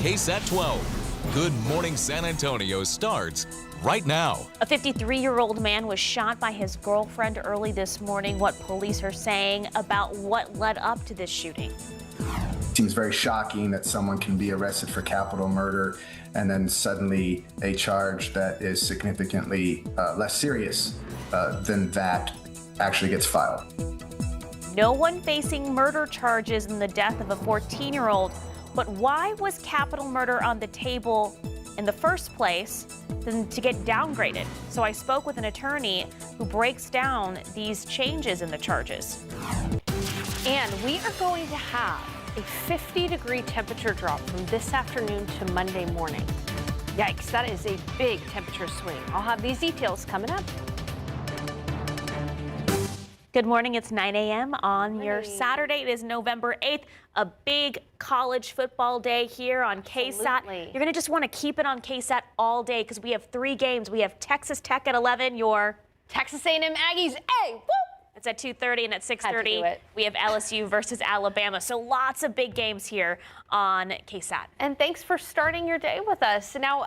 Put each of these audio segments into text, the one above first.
KSAT 12. Good Morning San Antonio starts right now. A 53-year-old man was shot by his girlfriend early this morning. What police are saying about what led up to this shooting. It seems very shocking that someone can be arrested for capital murder and then suddenly a charge that is significantly less serious than that actually gets filed. No one facing murder charges in the death of a 14-year-old, but why was capital murder on the table in the first place than to get downgraded? So I spoke with an attorney who breaks down these changes in the charges. And we are going to have a 50-degree temperature drop from this afternoon to Monday morning. Yikes, that is a big temperature swing. I'll have these details coming up. Good morning, it's 9 a.m. on your Saturday. It is November 8th, a big college football day here on KSAT. You're going to just want to keep it on KSAT all day because we have 3 games. We have Texas Tech at 11, your Texas A&M Aggies, hey, woo! It's at 2:30, and at 6:30 we have LSU versus Alabama. So lots of big games here on KSAT. And thanks for starting your day with us. Now,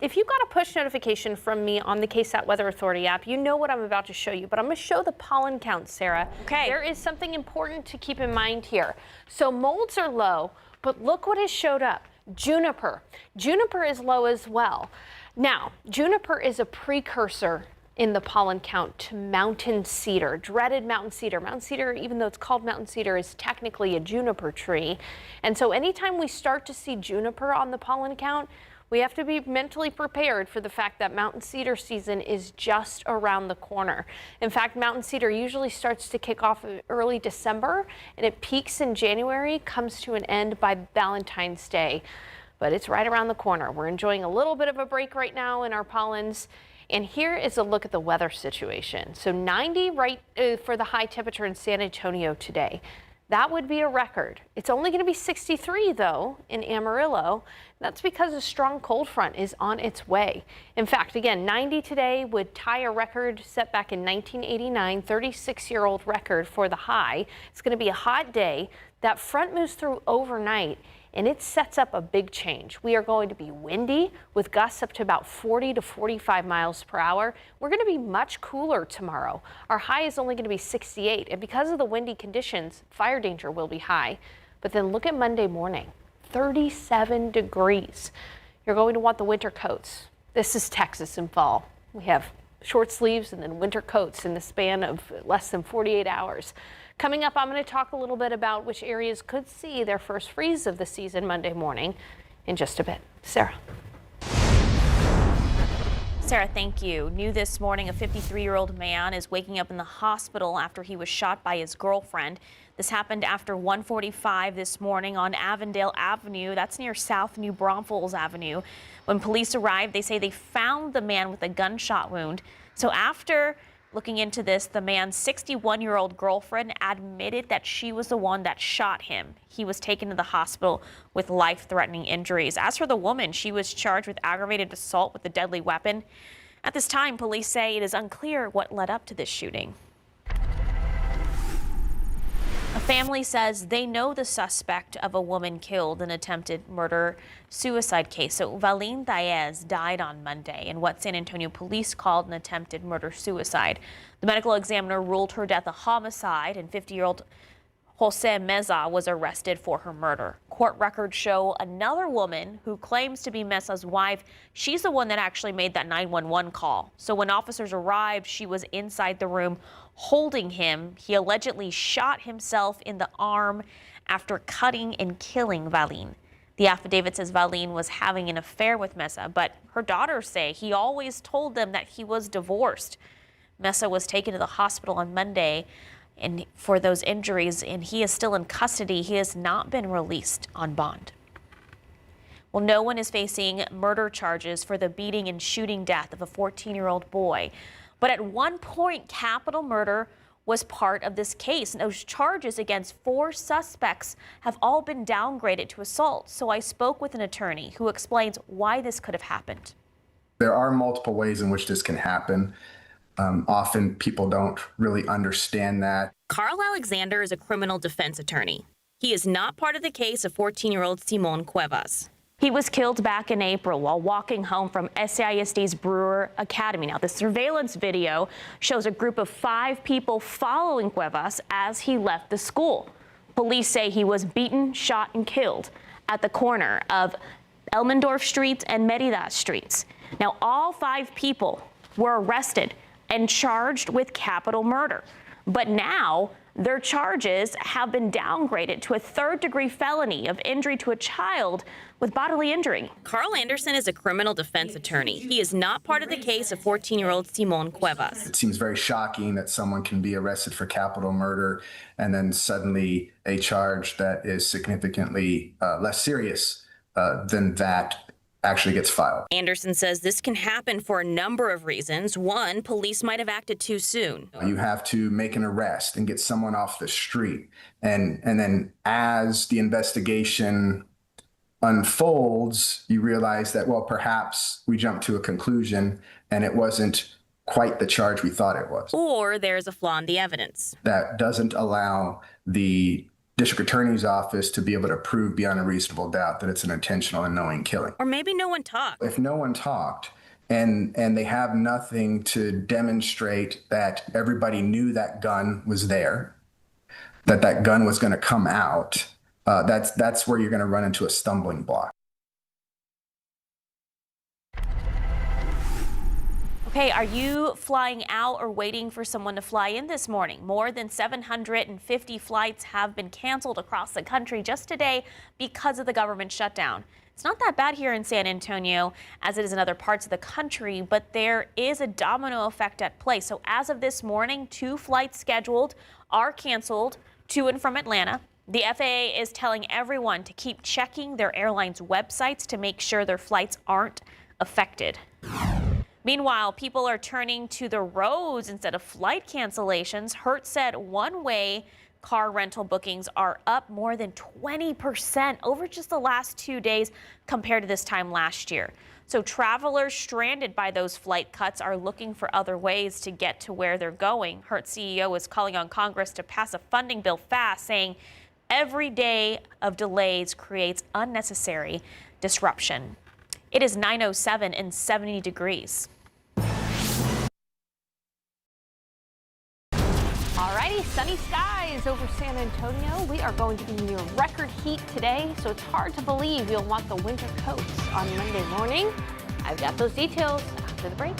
if you got a push notification from me on the KSAT Weather Authority app, you know what I'm about to show you, but I'm going to show the pollen count, Sarah. Okay. There is something important to keep in mind here. So molds are low, but look what has showed up. Juniper. Juniper is low as well. Now, juniper is a precursor in the pollen count to mountain cedar, dreaded mountain cedar. Mountain cedar, even though it's called mountain cedar, is technically a juniper tree. And so anytime we start to see juniper on the pollen count, we have to be mentally prepared for the fact that mountain cedar season is just around the corner. In fact, mountain cedar usually starts to kick off in early December, and it peaks in January, comes to an end by Valentine's Day. But it's right around the corner. We're enjoying a little bit of a break right now in our pollens. And here is a look at the weather situation. So 90 for the high temperature in San Antonio today. That would be a record. It's only going to be 63 though in Amarillo. That's because a strong cold front is on its way. In fact, again, 90 today would tie a record set back in 1989, 36-year-old record for the high. It's going to be a hot day. That front moves through overnight, and it sets up a big change. We are going to be windy with gusts up to about 40 to 45 miles per hour. We're going to be much cooler tomorrow. Our high is only going to be 68, and because of the windy conditions, fire danger will be high. But then look at Monday morning, 37 degrees. You're going to want the winter coats. This is Texas in fall. We have short sleeves and then winter coats in the span of less than 48 hours. Coming up, I'm going to talk a little bit about which areas could see their first freeze of the season Monday morning in just a bit. Sarah. Sarah, thank you. New this morning, a 53-year-old man is waking up in the hospital after he was shot by his girlfriend. This happened after 1:45 this morning on Avondale Avenue. That's near South New Braunfels Avenue. When police arrived, they say they found the man with a gunshot wound. So after looking into this, the man's 61-year-old girlfriend admitted that she was the one that shot him. He was taken to the hospital with life-threatening injuries. As for the woman, she was charged with aggravated assault with a deadly weapon. At this time, police say it is unclear what led up to this shooting. A family says they know the suspect of a woman killed in an attempted murder-suicide case. So Valine Diaz died on Monday in what San Antonio police called an attempted murder-suicide. The medical examiner ruled her death a homicide, and 50-year-old Jose Meza was arrested for her murder. Court records show another woman who claims to be Meza's wife. She's the one that actually made that 911 call. So when officers arrived, she was inside the room holding him. He allegedly shot himself in the arm after cutting and killing Valine. The affidavit says Valine was having an affair with Meza, but her daughters say he always told them that he was divorced. Meza was taken to the hospital on Monday and for those injuries, and he is still in custody. He has not been released on bond. Well, no one is facing murder charges for the beating and shooting death of a 14-year-old boy. But at one point, capital murder was part of this case. And those charges against 4 suspects have all been downgraded to assault. So I spoke with an attorney who explains why this could have happened. There are multiple ways in which this can happen. Often people don't really understand that. Carl Alexander is a criminal defense attorney. He is not part of the case of 14-year-old Simon Cuevas. He was killed back in April while walking home from SAISD's Brewer Academy. Now, the surveillance video shows a group of 5 people following Cuevas as he left the school. Police say he was beaten, shot, and killed at the corner of Elmendorf Streets and Merida Streets. Now, all 5 people were arrested and charged with capital murder. But now their charges have been downgraded to a 3rd-degree felony of injury to a child with bodily injury. Carl Anderson is a criminal defense attorney. He is not part of the case of 14-year-old Simon Cuevas. It seems very shocking that someone can be arrested for capital murder and then suddenly a charge that is significantly less serious than that actually gets filed. Anderson says this can happen for a number of reasons. One, police might have acted too soon. You have to make an arrest and get someone off the street. And then as the investigation unfolds, you realize that, well, perhaps we jumped to a conclusion and it wasn't quite the charge we thought it was. Or there's a flaw in the evidence. That doesn't allow the district attorney's office to be able to prove beyond a reasonable doubt that it's an intentional and knowing killing. Or maybe no one talked. If no one talked and they have nothing to demonstrate that everybody knew that gun was there, that gun was going to come out, that's where you're going to run into a stumbling block. Okay, are you flying out or waiting for someone to fly in this morning? More than 750 flights have been canceled across the country just today because of the government shutdown. It's not that bad here in San Antonio as it is in other parts of the country, but there is a domino effect at play. So as of this morning, 2 flights scheduled are canceled to and from Atlanta. The FAA is telling everyone to keep checking their airlines' websites to make sure their flights aren't affected. Meanwhile, people are turning to the roads instead of flight cancellations. Hertz said one-way car rental bookings are up more than 20% over just the last 2 days compared to this time last year. So travelers stranded by those flight cuts are looking for other ways to get to where they're going. Hertz CEO is calling on Congress to pass a funding bill fast, saying every day of delays creates unnecessary disruption. It is 9:07 and 70 degrees. Alrighty, sunny skies over San Antonio. We are going to be near record heat today, so it's hard to believe you'll want the winter coats on Monday morning. I've got those details after the break.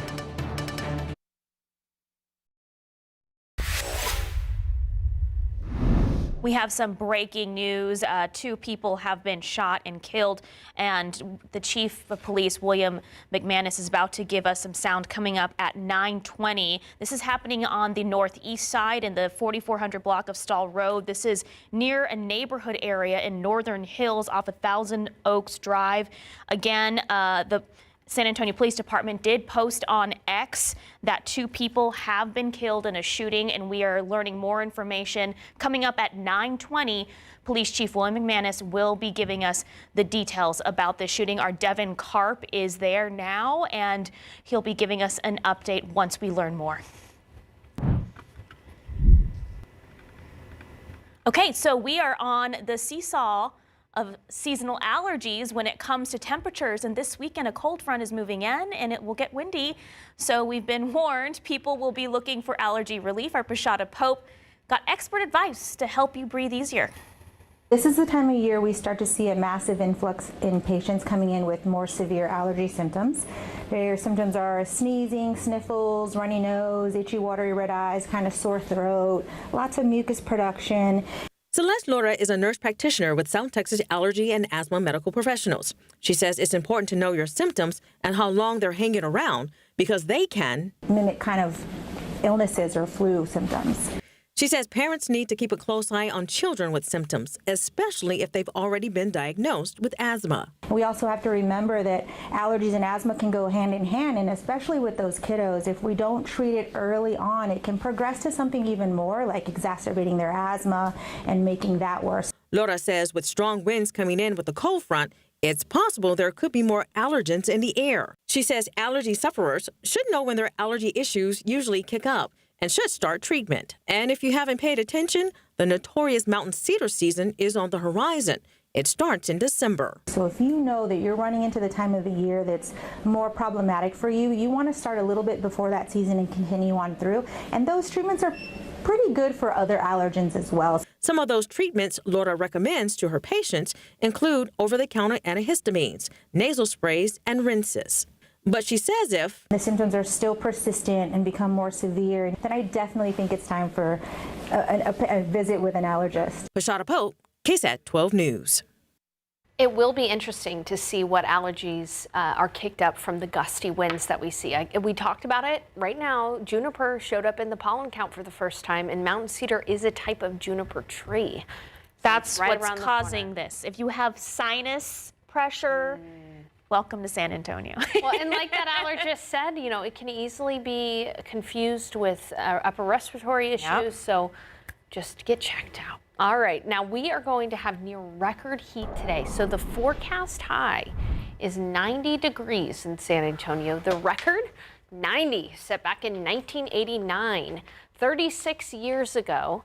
We have some breaking news. 2 people have been shot and killed, and the chief of police, William McManus, is about to give us some sound coming up at 9:20. This is happening on the northeast side in the 4400 block of Stall Road. This is near a neighborhood area in Northern Hills off of Thousand Oaks Drive. Again, the San Antonio Police Department did post on X that 2 people have been killed in a shooting, and we are learning more information coming up at 9:20. Police Chief William McManus will be giving us the details about the shooting. Our Devin Karp is there now, and he'll be giving us an update once we learn more. Okay, so we are on the seesaw of seasonal allergies when it comes to temperatures, and this weekend a cold front is moving in and it will get windy, so we've been warned people will be looking for allergy relief. Our Prashada Pope got expert advice to help you breathe easier. This is the time of year we start to see a massive influx in patients coming in with more severe allergy symptoms. Their symptoms are sneezing, sniffles, runny nose, itchy, watery red eyes, kind of sore throat, lots of mucus production. Celeste Laura is a nurse practitioner with South Texas Allergy and Asthma Medical Professionals. She says it's important to know your symptoms and how long they're hanging around because they can mimic kind of illnesses or flu symptoms. She says parents need to keep a close eye on children with symptoms, especially if they've already been diagnosed with asthma. We also have to remember that allergies and asthma can go hand in hand, and especially with those kiddos, if we don't treat it early on, it can progress to something even more, like exacerbating their asthma and making that worse. Laura says with strong winds coming in with the cold front, it's possible there could be more allergens in the air. She says allergy sufferers should know when their allergy issues usually kick up and should start treatment. And if you haven't paid attention, the notorious mountain cedar season is on the horizon. It starts in December. So if you know that you're running into the time of the year that's more problematic for you, you want to start a little bit before that season and continue on through. And those treatments are pretty good for other allergens as well. Some of those treatments Laura recommends to her patients include over-the-counter antihistamines, nasal sprays, and rinses. But she says if the symptoms are still persistent and become more severe, then I definitely think it's time for a visit with an allergist. Pashada Pope, KSAT 12 News. It will be interesting to see what allergies are kicked up from the gusty winds that we see. We talked about it. Right now, juniper showed up in the pollen count for the first time, and mountain cedar is a type of juniper tree. That's right what's causing this. If you have sinus pressure, welcome to San Antonio. Well, and like that allergist said, you know, it can easily be confused with upper respiratory issues. Yep. So just get checked out. All right, now we are going to have near record heat today. So the forecast high is 90 degrees in San Antonio. The record, 90, set back in 1989, 36 years ago.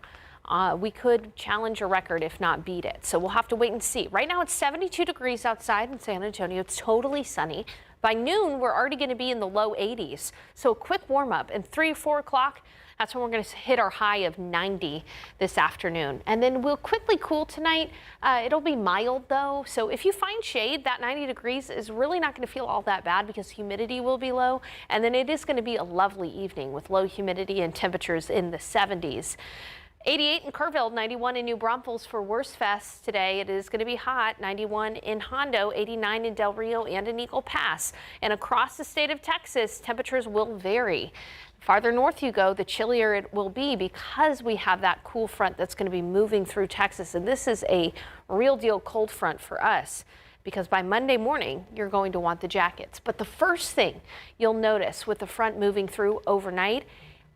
We could challenge a record, if not beat it. So we'll have to wait and see. Right now it's 72 degrees outside in San Antonio. It's totally sunny. By noon, we're already going to be in the low 80s. So a quick warm up, and 3 or 4 o'clock, that's when we're going to hit our high of 90 this afternoon. And then we'll quickly cool tonight. It'll be mild though. So if you find shade, that 90 degrees is really not going to feel all that bad because humidity will be low. And then it is going to be a lovely evening with low humidity and temperatures in the 70s. 88 in Kerrville, 91 in New Braunfels for Wurstfest today. It is going to be hot. 91 in Hondo, 89 in Del Rio and in Eagle Pass. And across the state of Texas, temperatures will vary. Farther north you go, the chillier it will be because we have that cool front that's going to be moving through Texas. And this is a real deal cold front for us, because by Monday morning, you're going to want the jackets. But the first thing you'll notice with the front moving through overnight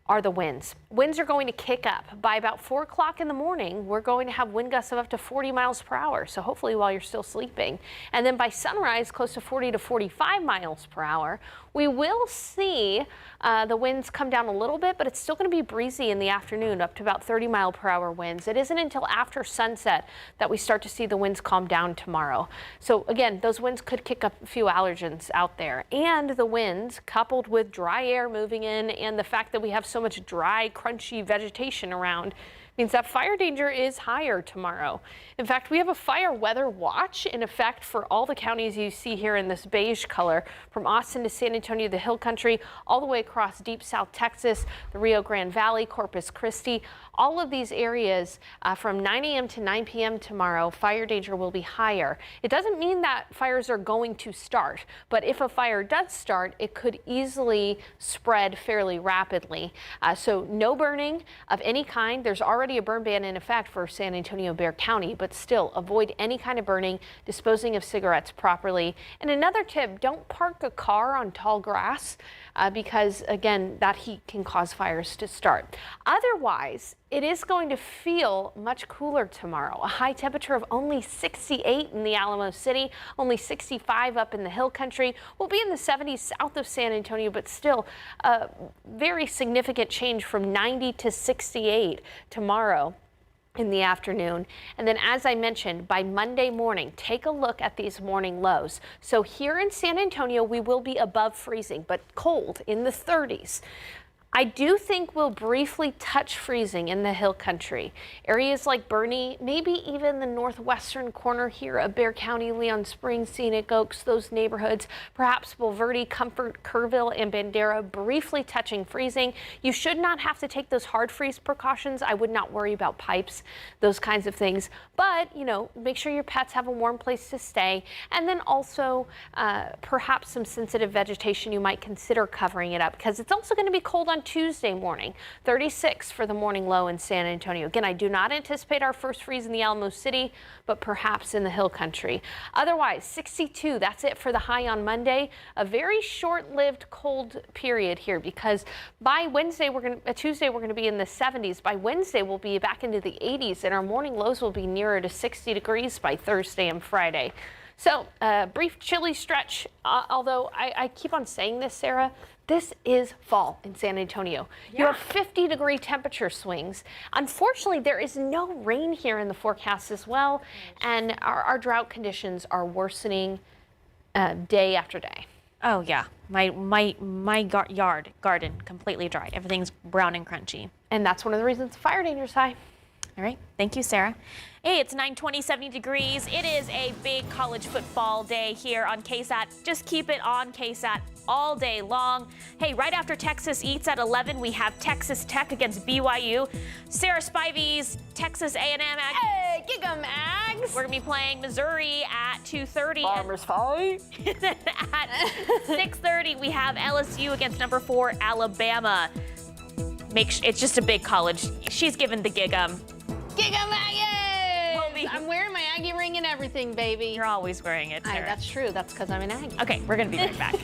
are the winds. Winds are going to kick up. By about 4 o'clock in the morning, we're going to have wind gusts of up to 40 miles per hour. So hopefully while you're still sleeping. And then by sunrise, close to 40 to 45 miles per hour. We will see the winds come down a little bit, but it's still going to be breezy in the afternoon, up to about 30 mile per hour winds. It isn't until after sunset that we start to see the winds calm down tomorrow. So again, those winds could kick up a few allergens out there. And the winds, coupled with dry air moving in and the fact that we have so much dry, crunchy vegetation around, means that fire danger is higher tomorrow. In fact, we have a fire weather watch in effect for all the counties you see here in this beige color, from Austin to San Antonio, the Hill Country, all the way across deep South Texas, the Rio Grande Valley, Corpus Christi. All of these areas from 9 a.m. to 9 p.m. tomorrow, fire danger will be higher. It doesn't mean that fires are going to start, but if a fire does start, it could easily spread fairly rapidly. So no burning of any kind. There's already a burn ban in effect for San Antonio, Bexar County, but still avoid any kind of burning, disposing of cigarettes properly. And another tip, don't park a car on tall grass because again, that heat can cause fires to start. Otherwise, it is going to feel much cooler tomorrow. A high temperature of only 68 in the Alamo City, only 65 up in the Hill Country. We'll be in the 70s south of San Antonio, but still a very significant change from 90 to 68 tomorrow in the afternoon. And then, as I mentioned, by Monday morning, take a look at these morning lows. So here in San Antonio, we will be above freezing, but cold in the 30s. I do think we'll briefly touch freezing in the Hill Country. Areas like Bernie, maybe even the northwestern corner here of Bexar County, Leon Springs, Scenic Oaks, those neighborhoods, perhaps Bulverde, Comfort, Kerrville, and Bandera, briefly touching freezing. You should not have to take those hard freeze precautions. I would not worry about pipes, those kinds of things. But, you know, make sure your pets have a warm place to stay. And then also perhaps some sensitive vegetation, you might consider covering it up, because it's also going to be cold on Tuesday morning. 36 for the morning low in San Antonio. Again, I do not anticipate our first freeze in the Alamo City, but perhaps in the Hill Country. Otherwise, 62, that's it for the high on Monday. A very short-lived cold period here, because by Wednesday, Tuesday, we're going to be in the 70s. By Wednesday, we'll be back into the 80s, and our morning lows will be nearer to 60 degrees by Thursday and Friday. So brief chilly stretch, although I keep on saying this, Sarah, this is fall in San Antonio. You have 50-degree temperature swings. Unfortunately, there is no rain here in the forecast as well, and our drought conditions are worsening day after day. Oh yeah, my garden completely dry. Everything's brown and crunchy. And that's one of the reasons fire danger is high. All right, thank you, Sarah. Hey, it's 9:20, 70 degrees. It is a big college football day here on KSAT. Just keep it on KSAT all day long. Hey, right after Texas Eats at 11, we have Texas Tech against BYU. Sarah Spivey's Texas A&M Aggies. Hey, gig 'em, Ags! We're going to be playing Missouri at 2:30. Farmers fight. At 6:30, we have LSU against number 4 Alabama. It's just a big college. She's given the gig 'em. Gig 'em, Aggies! I'm wearing my Aggie ring and everything, baby. You're always wearing it, Sarah. That's true. That's because I'm an Aggie. Okay, we're going to be right back.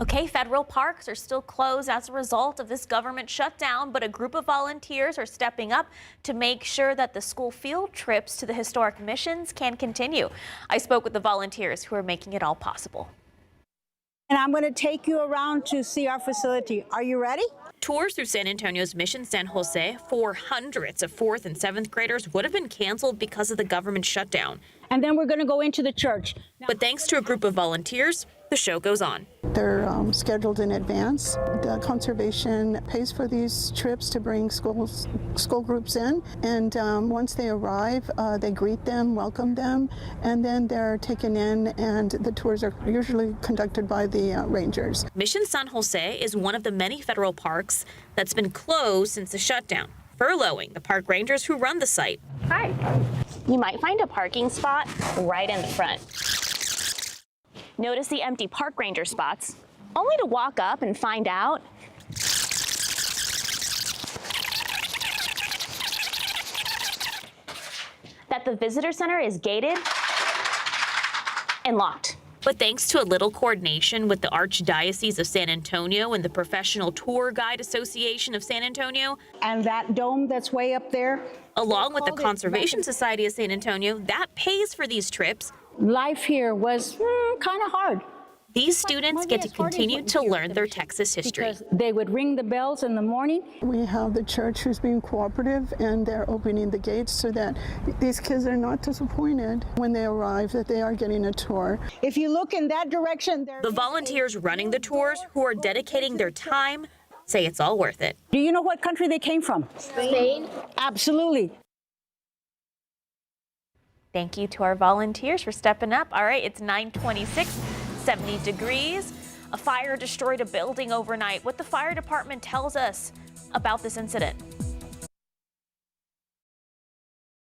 Okay, federal parks are still closed as a result of this government shutdown, but a group of volunteers are stepping up to make sure that the school field trips to the historic missions can continue. I spoke with the volunteers who are making it all possible. And I'm going to take you around to see our facility. Are you ready? Tours through San Antonio's Mission San Jose for hundreds of 4th and 7th graders would have been canceled because of the government shutdown. And then we're going to go into the church. But thanks to a group of volunteers, the show goes on. They're scheduled in advance. The conservation pays for these trips to bring school groups in, and once they arrive, they greet them, welcome them, and then they're taken in, and the tours are usually conducted by the rangers. Mission San Jose is one of the many federal parks that's been closed since the shutdown, furloughing the park rangers who run the site. Hi. You might find a parking spot right in the front. Notice the empty park ranger spots, only to walk up and find out that the visitor center is gated and locked. But thanks to a little coordination with the Archdiocese of San Antonio and the Professional Tour Guide Association of San Antonio, And that dome that's way up there, along with the Conservation Society of San Antonio, that pays for these trips. life here was kind of hard. These students get to continue to learn their Texas history. Because they would ring the bells in the morning. We have the church who's being cooperative, and they're opening the gates so that these kids are not disappointed when they arrive that they are getting a tour. If you look in that direction, there. The volunteers running the tours, who are dedicating their time, say it's all worth it. Do you know what country they came from? Spain. Absolutely. Thank you to our volunteers for stepping up. All right, it's 9:26, 70 degrees. A fire destroyed a building overnight. What the fire department tells us about this incident.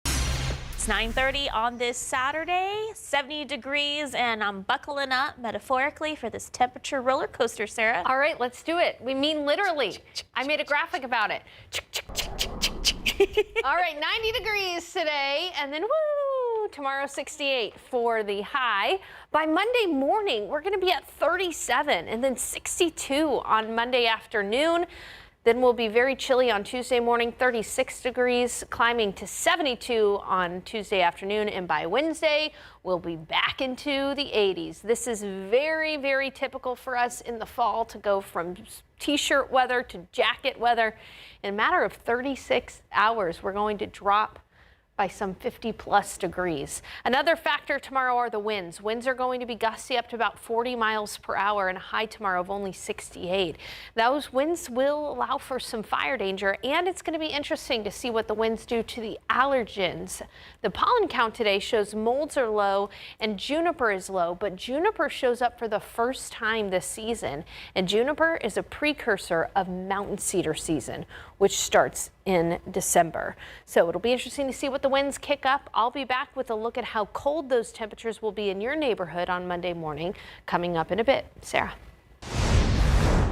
It's 9:30 on this Saturday, 70 degrees, and I'm buckling up metaphorically for this temperature roller coaster, Sarah. All right, let's do it. We mean literally. I made a graphic about it. All right, 90 degrees today, and then woo, tomorrow 68 for the high. By Monday morning, we're going to be at 37 and then 62 on Monday afternoon. Then we'll be very chilly on Tuesday morning, 36 degrees, climbing to 72 on Tuesday afternoon. And by Wednesday, we'll be back into the 80s. This is very, very typical for us in the fall to go from t-shirt weather to jacket weather. In a matter of 36 hours, we're going to drop by some 50+ degrees. Another factor tomorrow are the winds. Winds are going to be gusty up to about 40 miles per hour and a high tomorrow of only 68. Those winds will allow for some fire danger, and it's going to be interesting to see what the winds do to the allergens. The pollen count today shows molds are low and juniper is low, but juniper shows up for the first time this season, and juniper is a precursor of mountain cedar season, which starts in December. So it'll be interesting to see what the winds kick up. I'll be back with a look at how cold those temperatures will be in your neighborhood on Monday morning, coming up in a bit. Sarah.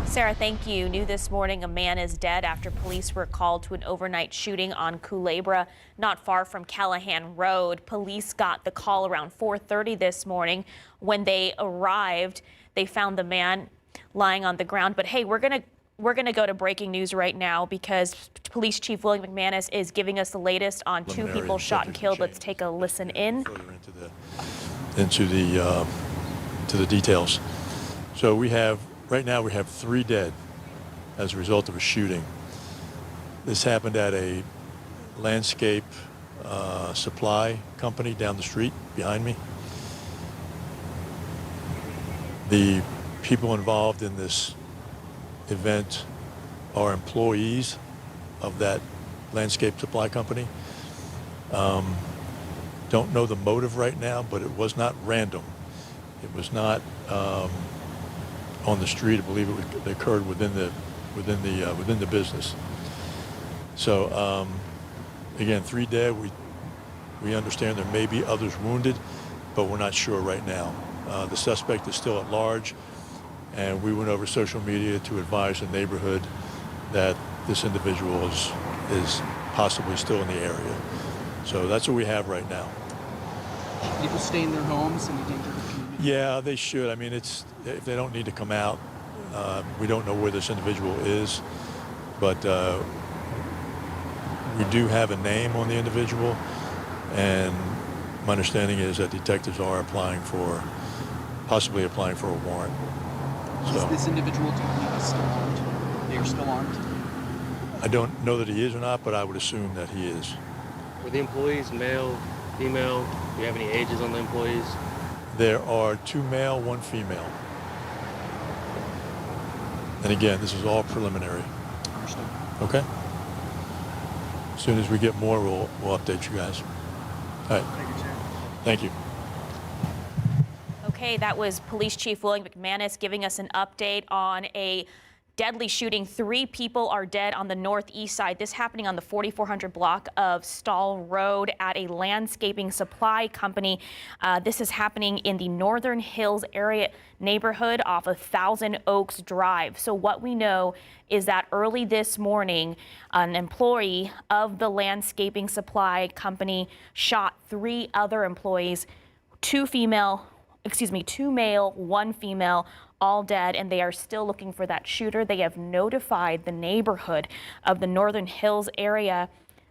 Sarah, thank you. New this morning, a man is dead after police were called to an overnight shooting on Culebra, not far from Callahan Road. Police got the call around 4:30 this morning. When they arrived, they found the man lying on the ground. But hey, we're going we're going to go to breaking news right now because Police Chief William McManus is giving us the latest on 2 people shot and killed. Let's take a listen in. Into the details. So right now we have 3 dead as a result of a shooting. This happened at a landscape supply company down the street behind me. The people involved in this event are employees of that landscape supply company. Don't know the motive right now, but it was not random. It was not on the street. I believe it occurred within the business. So again, 3 dead. We understand there may be others wounded, but we're not sure right now. The suspect is still at large, and we went over social media to advise the neighborhood that this individual is possibly still in the area. So that's what we have right now. Should people stay in their homes and endanger the community? Yeah, they should. I mean, if they don't need to come out, we don't know where this individual is, but we do have a name on the individual, and my understanding is that detectives are possibly applying for a warrant. Is this individual, do you believe, is still armed? They are still armed? I don't know that he is or not, but I would assume that he is. Were the employees male, female? Do you have any ages on the employees? There are 2 male, 1 female. And again, this is all preliminary. Understood. Okay? As soon as we get more, we'll update you guys. All right. Thank you, Chair. Thank you. Okay, that was Police Chief William McManus giving us an update on a deadly shooting. 3 people are dead on the northeast side. This happening on the 4400 block of Stall Road at a landscaping supply company. This is happening in the Northern Hills area neighborhood off of Thousand Oaks Drive. So what we know is that early this morning, an employee of the landscaping supply company shot 3 other employees, 2 male, 1 female, all dead, and they are still looking for that shooter. They have notified the neighborhood of the Northern Hills area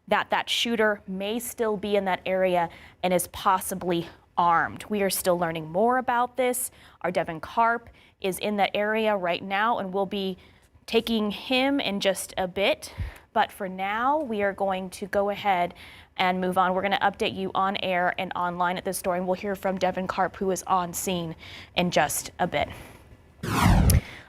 that shooter may still be in that area and is possibly armed. We are still learning more about this. Our Devin Karp is in that area right now, and we'll be taking him in just a bit. But for now, we are going to go ahead and move on. We're going to update you on air and online at this story, and we'll hear from Devin Karp, who is on scene in just a bit.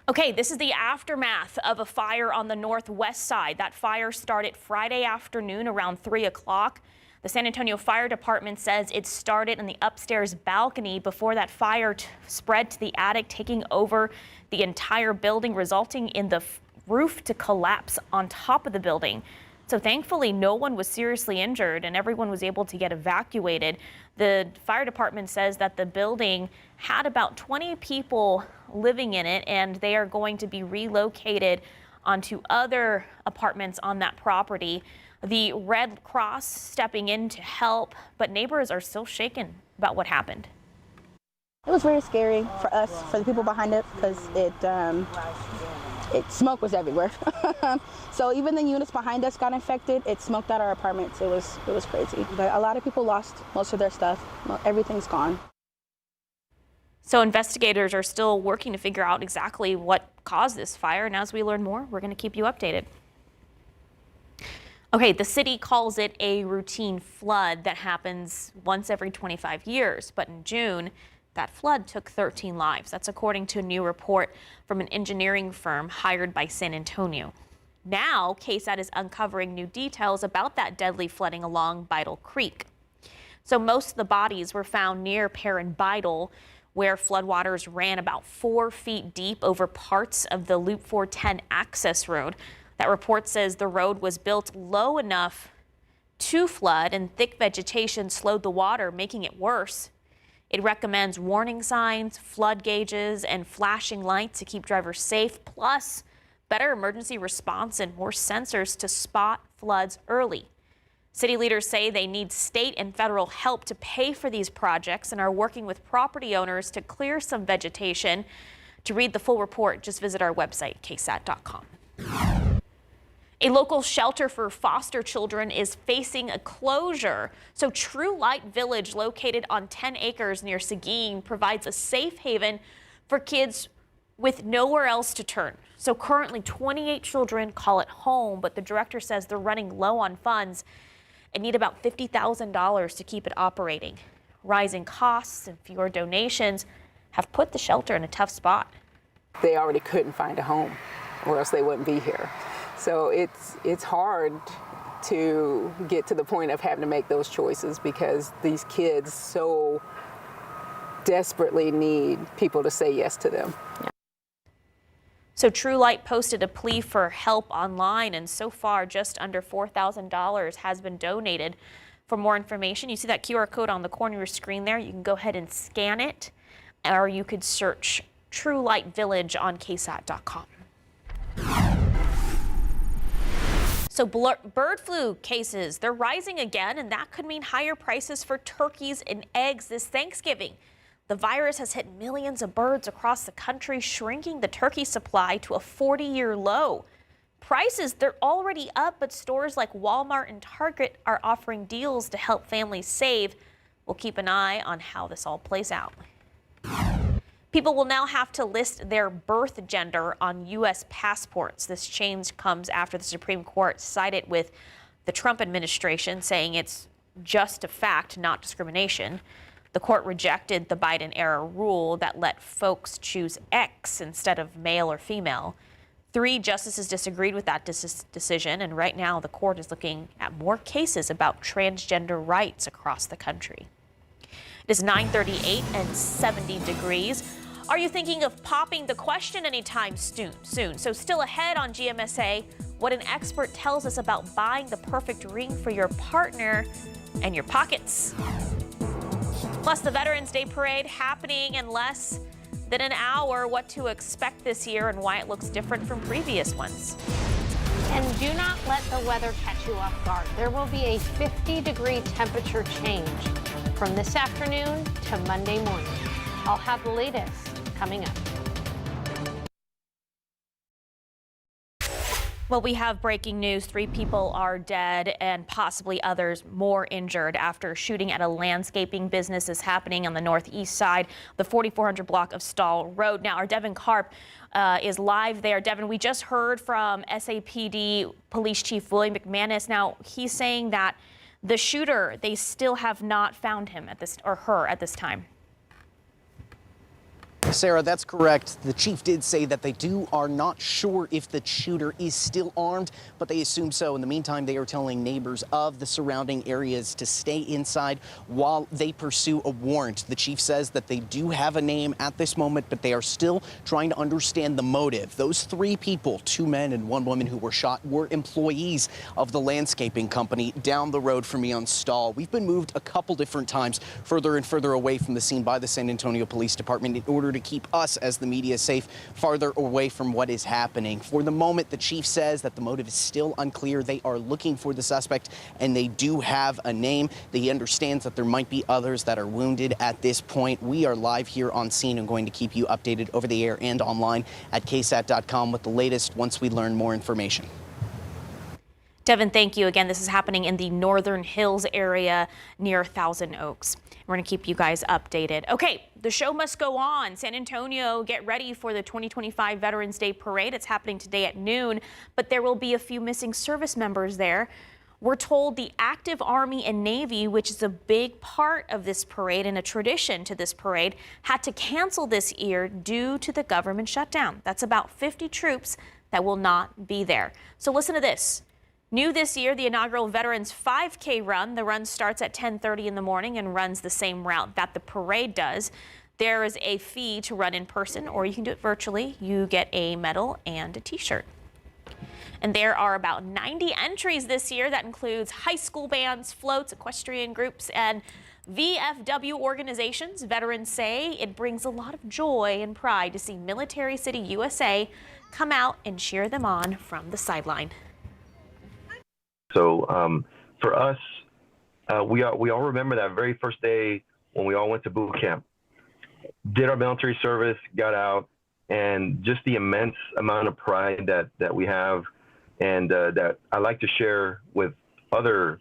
Okay, this is the aftermath of a fire on the northwest side. That fire started Friday afternoon around 3 o'clock. The San Antonio Fire Department says it started in the upstairs balcony before that fire spread to the attic, taking over the entire building, resulting in the roof to collapse on top of the building. So thankfully, no one was seriously injured and everyone was able to get evacuated. The fire department says that the building had about 20 people living in it, and they are going to be relocated onto other apartments on that property. The Red Cross stepping in to help, but neighbors are still shaken about what happened. It was very scary for us, for the people behind it, because smoke was everywhere. So even the units behind us got infected. It smoked out our apartments. It was crazy. But a lot of people lost most of their stuff. Everything's gone. So investigators are still working to figure out exactly what caused this fire. And as we learn more, we're going to keep you updated. Okay, the city calls it a routine flood that happens once every 25 years. But in June, that flood took 13 lives. That's according to a new report from an engineering firm hired by San Antonio. Now, KSAT is uncovering new details about that deadly flooding along Bidle Creek. So most of the bodies were found near Perrin Bidle, where floodwaters ran about 4 feet deep over parts of the Loop 410 access road. That report says the road was built low enough to flood, and thick vegetation slowed the water, making it worse. It recommends warning signs, flood gauges, and flashing lights to keep drivers safe, plus better emergency response and more sensors to spot floods early. City leaders say they need state and federal help to pay for these projects and are working with property owners to clear some vegetation. To read the full report, just visit our website, ksat.com. A local shelter for foster children is facing a closure. So True Light Village, located on 10 acres near Seguin, provides a safe haven for kids with nowhere else to turn. So currently 28 children call it home, but the director says they're running low on funds and need about $50,000 to keep it operating. Rising costs and fewer donations have put the shelter in a tough spot. They already couldn't find a home, or else they wouldn't be here. So it's hard to get to the point of having to make those choices because these kids so desperately need people to say yes to them. So True Light posted a plea for help online, and so far just under $4,000 has been donated. For more information, you see that QR code on the corner of your screen there. You can go ahead and scan it, or you could search True Light Village on KSAT.com. So bird flu cases, they're rising again, and that could mean higher prices for turkeys and eggs this Thanksgiving. The virus has hit millions of birds across the country, shrinking the turkey supply to a 40-year low. Prices, they're already up, but stores like Walmart and Target are offering deals to help families save. We'll keep an eye on how this all plays out. People will now have to list their birth gender on U.S. passports. This change comes after the Supreme Court sided with the Trump administration, saying it's just a fact, not discrimination. The court rejected the Biden-era rule that let folks choose X instead of male or female. 3 justices disagreed with that decision, and right now the court is looking at more cases about transgender rights across the country. It is 9:38 and 70 degrees. Are you thinking of popping the question anytime soon? So still ahead on GMSA, what an expert tells us about buying the perfect ring for your partner and your pockets. Plus, the Veterans Day Parade happening in less than an hour, what to expect this year and why it looks different from previous ones. And do not let the weather catch you off guard. There will be a 50-degree temperature change from this afternoon to Monday morning. I'll have the latest coming up. Well, we have breaking news. 3 people are dead and possibly others more injured after a shooting at a landscaping business is happening on the northeast side, the 4400 block of Stall Road. Now, our Devin Karp is live there. Devin, we just heard from SAPD Police Chief William McManus. Now, he's saying that the shooter, they still have not found him at this, or her at this time. Sarah, that's correct. The chief did say that they are not sure if the shooter is still armed, but they assume so. In the meantime, they are telling neighbors of the surrounding areas to stay inside while they pursue a warrant. The chief says that they do have a name at this moment, but they are still trying to understand the motive. Those 3 people, 2 men and 1 woman who were shot, were employees of the landscaping company down the road from me on Stall. We've been moved a couple different times further and further away from the scene by the San Antonio Police Department in order to keep us as the media safe farther away from what is happening. For the moment, the chief says that the motive is still unclear. They are looking for the suspect, and they do have a name. He understands that there might be others that are wounded at this point. We are live here on scene and going to keep you updated over the air and online at KSAT.com with the latest once we learn more information. Devin, thank you. Again, this is happening in the Northern Hills area near Thousand Oaks. We're going to keep you guys updated. Okay, the show must go on. San Antonio, get ready for the 2025 Veterans Day Parade. It's happening today at noon, but there will be a few missing service members there. We're told the active Army and Navy, which is a big part of this parade and a tradition to this parade, had to cancel this year due to the government shutdown. That's about 50 troops that will not be there. So listen to this. New this year, the inaugural Veterans 5K run. The run starts at 10:30 in the morning and runs the same route that the parade does. There is a fee to run in person, or you can do it virtually. You get a medal and a t-shirt. And there are about 90 entries this year. That includes high school bands, floats, equestrian groups, and VFW organizations. Veterans say it brings a lot of joy and pride to see Military City USA come out and cheer them on from the sideline. So for us, we all remember that very first day when we all went to boot camp, did our military service, got out, and just the immense amount of pride that we have and that I like to share with other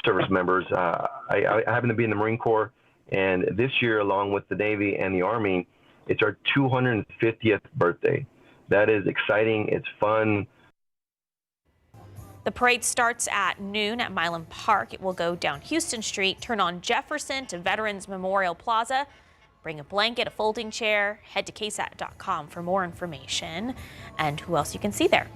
service members. I happen to be in the Marine Corps, and this year, along with the Navy and the Army, it's our 250th birthday. That is exciting. It's fun. The parade starts at noon at Milan Park. It will go down Houston Street, turn on Jefferson to Veterans Memorial Plaza. Bring a blanket, a folding chair, head to KSAT.com for more information and who else you can see there.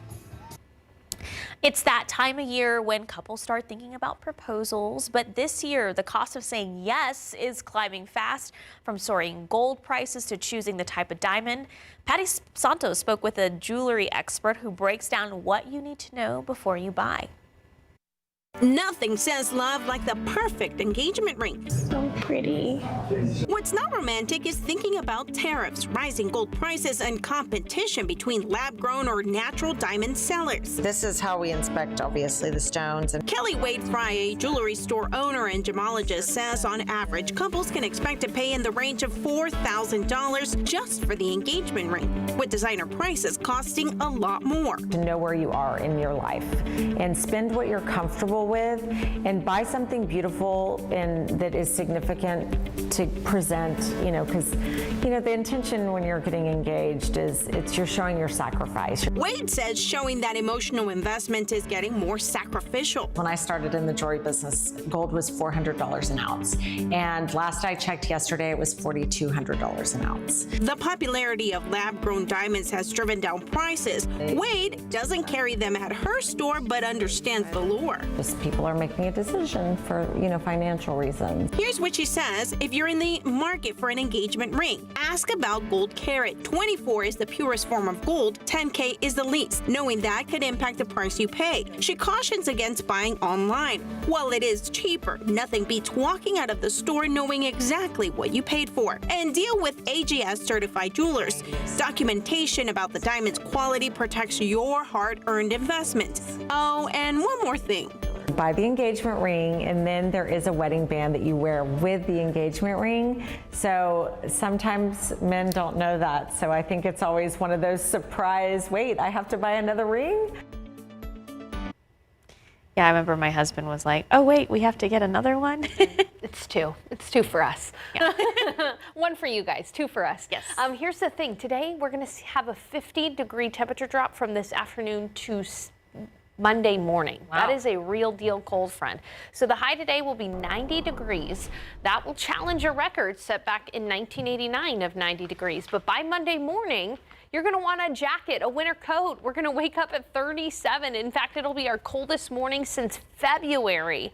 It's that time of year when couples start thinking about proposals, but this year the cost of saying yes is climbing fast, from soaring gold prices to choosing the type of diamond. Patty Santos spoke with a jewelry expert who breaks down what you need to know before you buy. Nothing says love like the perfect engagement ring. So pretty. What's not romantic is thinking about tariffs, rising gold prices, and competition between lab-grown or natural diamond sellers. This is how we inspect, obviously, the stones. And Kelly Wade Fry, a jewelry store owner and gemologist, says on average, couples can expect to pay in the range of $4,000 just for the engagement ring, with designer prices costing a lot more. To know where you are in your life and spend what you're comfortable with and buy something beautiful and that is significant to present, because, the intention when you're getting engaged is you're showing your sacrifice. Wade says showing that emotional investment is getting more sacrificial. When I started in the jewelry business, gold was $400 an ounce. And last I checked yesterday, it was $4,200 an ounce. The popularity of lab-grown diamonds has driven down prices. Wade doesn't carry them at her store, but understands the lure. People are making a decision for, financial reasons. Here's what she says if you're in the market for an engagement ring. Ask about gold carat. 24 is the purest form of gold, 10K is the least. Knowing that could impact the price you pay. She cautions against buying online. While it is cheaper, nothing beats walking out of the store knowing exactly what you paid for. And deal with AGS certified jewelers. Documentation about the diamond's quality protects your hard-earned investment. Oh, and one more thing. Buy the engagement ring, and then there is a wedding band that you wear with the engagement ring. So sometimes men don't know that. So I think it's always one of those surprise, wait, I have to buy another ring? Yeah, I remember my husband was like, oh, wait, we have to get another one. It's two. It's two for us. Yeah. One for you guys, two for us. Yes. Here's the thing. Today, we're going to have a 50-degree temperature drop from this afternoon to Monday morning. Wow. That is a real deal cold front. So the high today will be 90 degrees. That will challenge a record set back in 1989 of 90 degrees. But by Monday morning, you're going to want a jacket, a winter coat. We're going to wake up at 37. In fact, it'll be our coldest morning since February.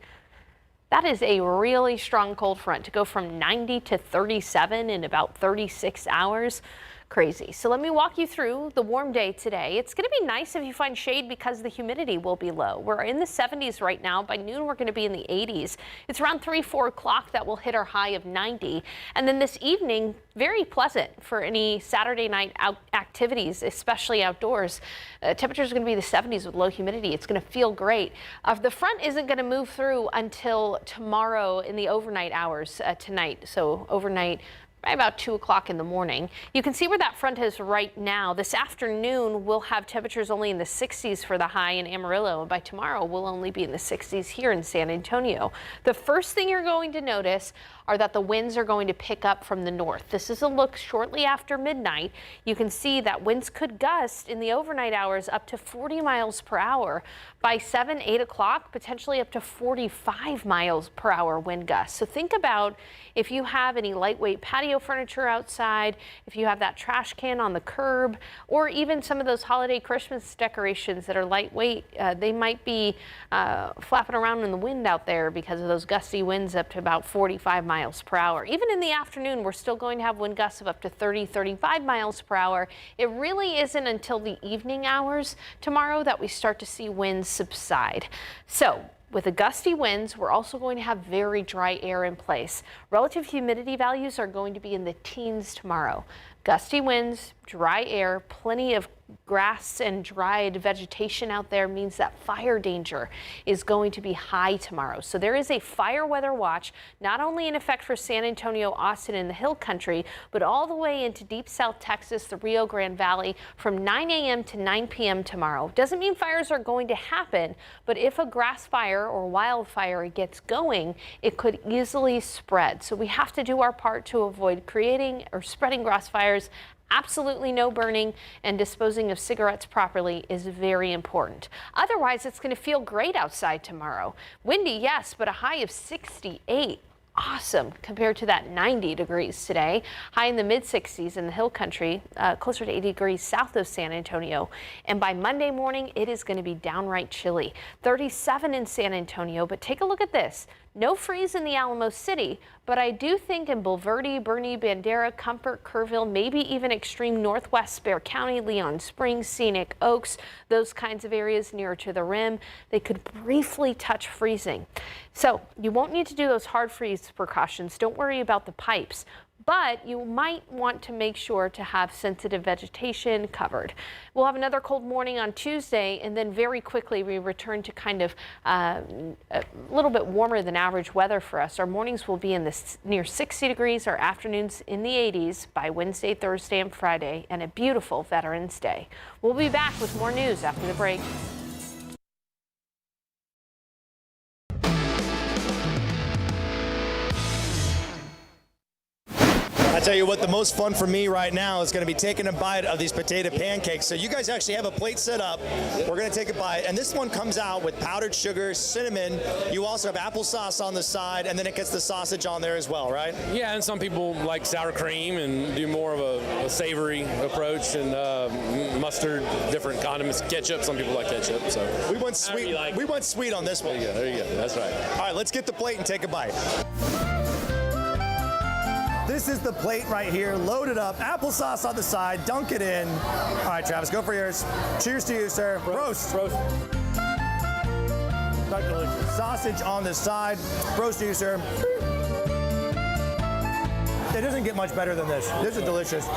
That is a really strong cold front to go from 90 to 37 in about 36 hours. Crazy. So let me walk you through the warm day today. It's going to be nice if you find shade because the humidity will be low. We're in the 70s right now. By noon, we're going to be in the 80s. It's around 3, 4 o'clock that will hit our high of 90. And then this evening, very pleasant for any Saturday night activities, especially outdoors. Temperatures are going to be the 70s with low humidity. It's going to feel great. The front isn't going to move through until tomorrow in the overnight hours tonight. So overnight, by about 2 o'clock in the morning. You can see where that front is right now. This afternoon, we'll have temperatures only in the 60s for the high in Amarillo, and by tomorrow, we'll only be in the 60s here in San Antonio. The first thing you're going to notice are that the winds are going to pick up from the north. This is a look shortly after midnight. You can see that winds could gust in the overnight hours up to 40 miles per hour. By 7, 8 o'clock, potentially up to 45 miles per hour wind gusts. So think about if you have any lightweight patio furniture outside, if you have that trash can on the curb, or even some of those holiday Christmas decorations that are lightweight, they might be flapping around in the wind out there because of those gusty winds up to about 45 miles per hour. Even in the afternoon, we're still going to have wind gusts of up to 30, 35 miles per hour. It really isn't until the evening hours tomorrow that we start to see winds subside. So with the gusty winds, we're also going to have very dry air in place. Relative humidity values are going to be in the teens tomorrow. Gusty winds, dry air, plenty of grass and dried vegetation out there means that fire danger is going to be high tomorrow. So there is a fire weather watch, not only in effect for San Antonio, Austin, and the Hill Country, but all the way into deep South Texas, the Rio Grande Valley, from 9 a.m. to 9 p.m. tomorrow. Doesn't mean fires are going to happen, but if a grass fire or wildfire gets going, it could easily spread. So we have to do our part to avoid creating or spreading grass fires. Absolutely no burning, and disposing of cigarettes properly is very important. Otherwise, it's going to feel great outside tomorrow. Windy, yes, but a high of 68. Awesome compared to that 90 degrees today. High in the mid-60s in the Hill Country, closer to 80 degrees south of San Antonio. And by Monday morning, it is going to be downright chilly. 37 in San Antonio, but take a look at this. No freeze in the Alamo City, but I do think in Bulverde, Bernie, Bandera, Comfort, Kerrville, maybe even extreme northwest Bexar County, Leon Springs, Scenic Oaks, those kinds of areas nearer to the rim, they could briefly touch freezing. So you won't need to do those hard freeze precautions. Don't worry about the pipes. But you might want to make sure to have sensitive vegetation covered. We'll have another cold morning on Tuesday, and then very quickly we return to kind of a little bit warmer than average weather for us. Our mornings will be in the near 60 degrees, our afternoons in the 80s by Wednesday, Thursday, and Friday, and a beautiful Veterans Day. We'll be back with more news after the break. I tell you what, the most fun for me right now is going to be taking a bite of these potato pancakes. So you guys actually have a plate set up. We're going to take a bite, and this one comes out with powdered sugar, cinnamon. You also have applesauce on the side, and then it gets the sausage on there as well, right? Yeah, and some people like sour cream and do more of a savory approach, and mustard, different condiments, ketchup. Some people like ketchup. So we went sweet. We went sweet on this one. There you go. That's right. All right, let's get the plate and take a bite. This is the plate right here, loaded up, applesauce on the side, dunk it in. All right, Travis, go for yours. Cheers to you, sir. Roast. Roast. Sausage on the side. Roast to you, sir. It doesn't get much better than this. This is delicious.